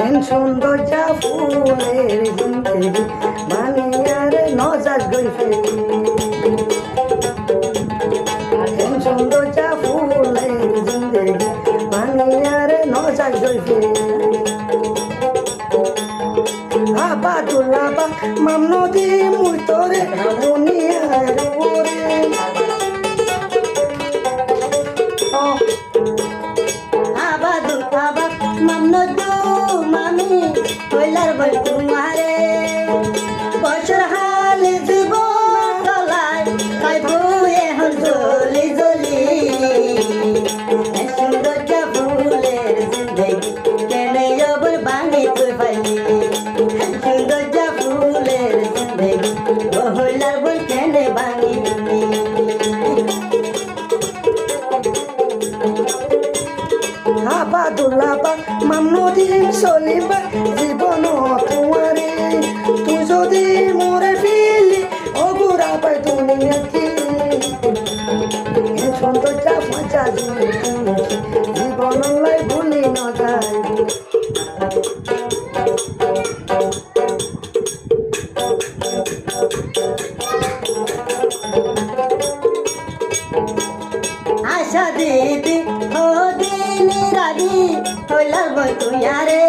সৌন্দর্য ফুলের জিন্দেগি মানিয়ার নজার গইছে সৌন্দর্য ফুলের জিন্দেগি মানিয়ার নজার গইছে আবাদুল্লাবা মামনদি মুই তোরে দুনিয়ার উপরে আবাদুল্লাবা মামনদু মামি হইলার বই তোমারে বছর হালে দিব গলায় তাই বউয়ে হল জলি জলি সৌন্দর্য ফুলের জিন্দেগি কেনে জবর বাঙে তুই পাইলি সৌন্দর্য ফুলের জিন্দেগি হইলার বই কেনে বাঙি আবাদুল্লাবা মামনদি চলিবা জীবন তোমারে তুই যদি মোরে ফিলি অগুরা পাই তুমি নাকি সৌন্দর্য মজা জীবন লাই ভুলি ন যায় আশা দিদি ও দিনি রাগি হইলার বই তুইয়ারে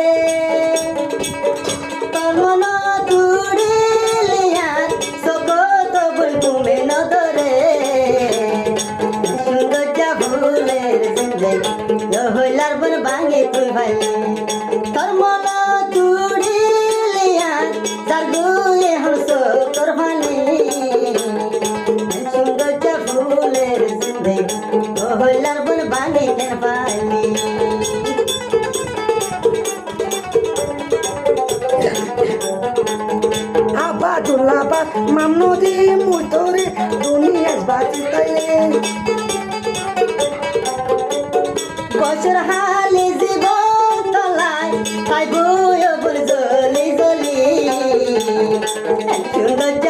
তোর মন তুড়িলিয়ার সকত বই তুমি নদরে সৌন্দর্য ফুলের জিন্দেগি হইলার বই ভাঙে তুই ভাই তোর মন তুড়িলিয়ার যার গুয়ে হলস তোর হানি সৌন্দর্য ফুলের জিন্দেগি হইলার বন বাঙে কেন পাইলি আবাদুল্লাবা মামনদি মুই তোরে দুনিয়ার বাতি তাইলে বছর হালে জীবন তলায় তাই বই বল জলি জলি সৌন্দর্য